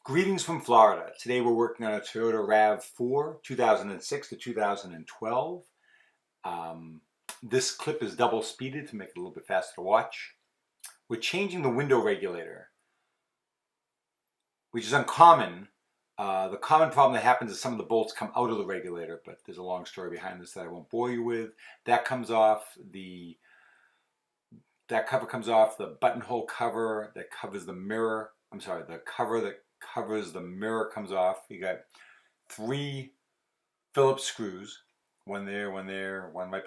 Greetings from Florida. Today we're working on a Toyota RAV4 2006 to 2012. This clip is double speeded to make it a little bit faster to watch. We're changing the window regulator, which is uncommon. The common problem that happens is some of the bolts come out of the regulator, but there's a long story behind this that I won't bore you with. That comes off, that cover comes off, the buttonhole cover that covers the mirror, the cover that covers the mirror comes off. You got 3 Phillips screws, one there, one there, one right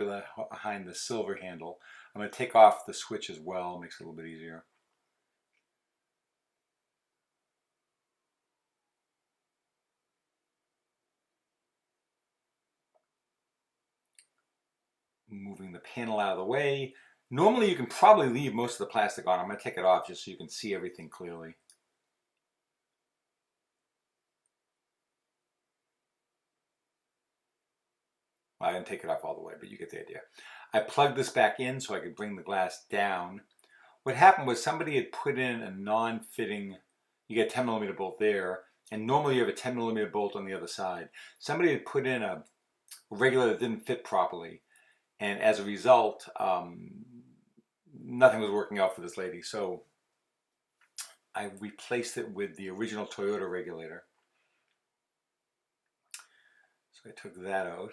behind the silver handle. I'm going to take off the switch as well, makes it a little bit easier. Moving the panel out of the way. Normally you can probably leave most of the plastic on. I'm going to take it off just so you can see everything clearly. Well, I didn't take it off all the way, but you get the idea. I plugged this back in so I could bring the glass down. What happened was somebody had put in a non-fitting, you get a 10 millimeter bolt there, and normally you have a 10 millimeter bolt on the other side. Somebody had put in a regulator that didn't fit properly, and as a result, nothing was working out for this lady. So I replaced it with the original Toyota regulator. So I took that out.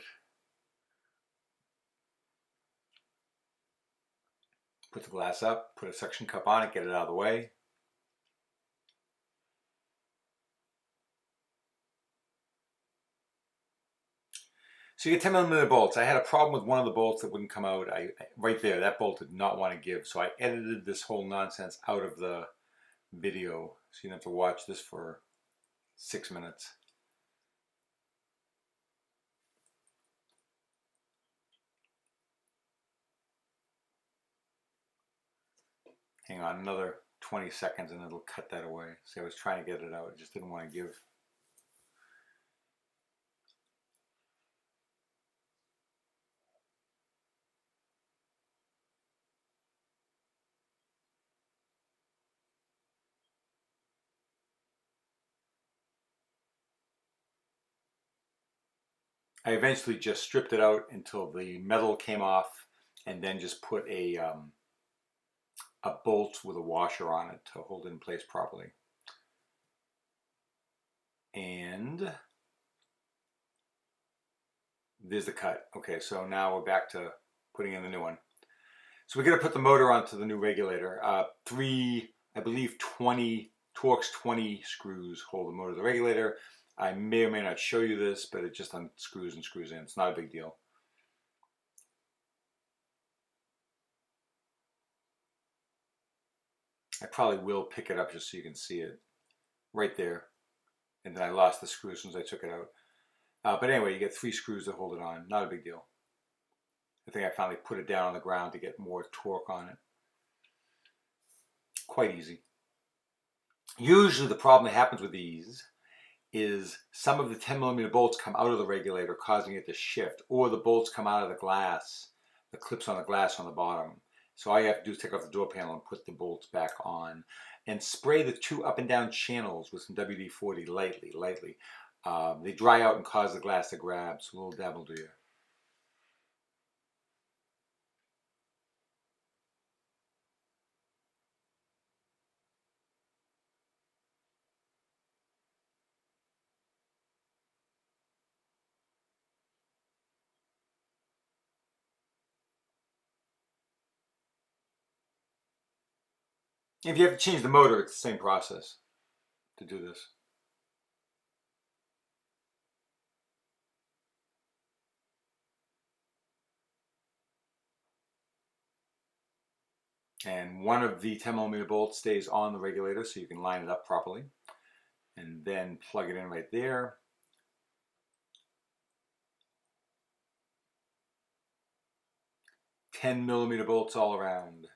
Put the glass up, put a suction cup on it, get it out of the way. So you get 10 millimeter bolts. I had a problem with one of the bolts that wouldn't come out. Right there, that bolt did not want to give. So I edited this whole nonsense out of the video. So you don't have to watch this for 6 minutes. Hang on another 20 seconds and it'll cut that away. See, I was trying to get it out. It just didn't want to give. I eventually just stripped it out until the metal came off and then just put a bolt with a washer on it to hold it in place properly. And there's the cut. Okay, so now we're back to putting in the new one. So we're going to put the motor onto the new regulator. 3, I believe 20, Torx 20 screws hold the motor of the regulator. I may or may not show you this, but it just unscrews and screws in. It's not a big deal. I probably will pick it up just so you can see it. Right there. And then I lost the screw as soon as I took it out. But anyway, you get 3 screws to hold it on. Not a big deal. I think I finally put it down on the ground to get more torque on it. Quite easy. Usually the problem that happens with these is some of the 10 millimeter bolts come out of the regulator causing it to shift, or the bolts come out of the glass, the clips on the glass on the bottom. So all you have to do is take off the door panel and put the bolts back on and spray the 2 up and down channels with some WD-40 lightly. They dry out and cause the glass to grab, so a little dab will do you. If you have to change the motor, it's the same process to do this. And one of the 10 millimeter bolts stays on the regulator so you can line it up properly. And then plug it in right there. Ten millimeter bolts all around.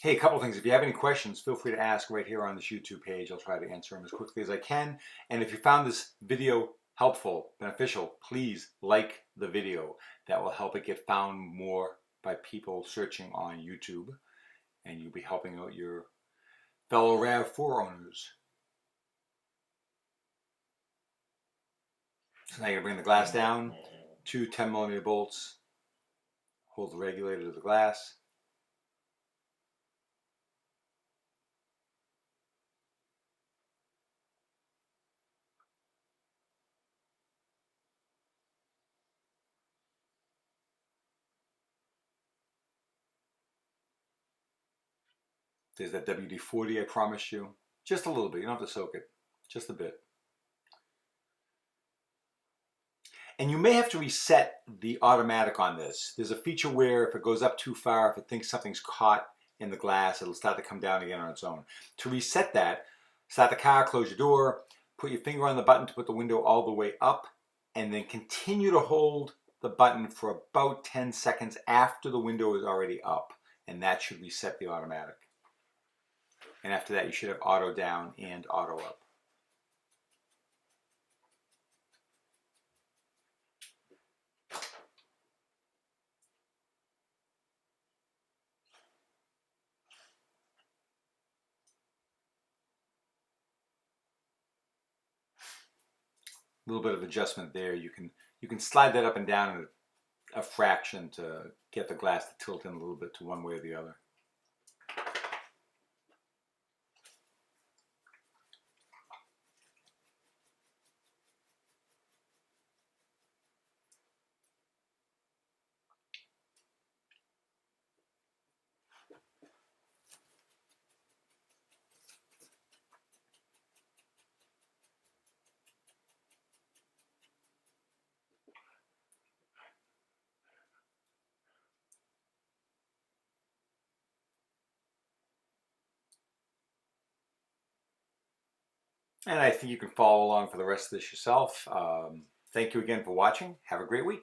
Hey, a couple things. If you have any questions, feel free to ask right here on this YouTube page. I'll try to answer them as quickly as I can. And if you found this video helpful, beneficial, please like the video. That will help it get found more by people searching on YouTube. And you'll be helping out your fellow RAV4 owners. So now you're going to bring the glass down, two 10mm bolts, hold the regulator to the glass. There's that WD-40 I promised you. Just a little bit, you don't have to soak it, just a bit. And you may have to reset the automatic on this. There's a feature where if it goes up too far, if it thinks something's caught in the glass, it'll start to come down again on its own. To reset that, start the car, close your door, put your finger on the button to put the window all the way up, and then continue to hold the button for about 10 seconds after the window is already up. And that should reset the automatic. And after that, you should have auto down and auto up. A little bit of adjustment there. You can slide that up and down a fraction to get the glass to tilt in a little bit to one way or the other. And I think you can follow along for the rest of this yourself. Thank you again for watching. Have a great week.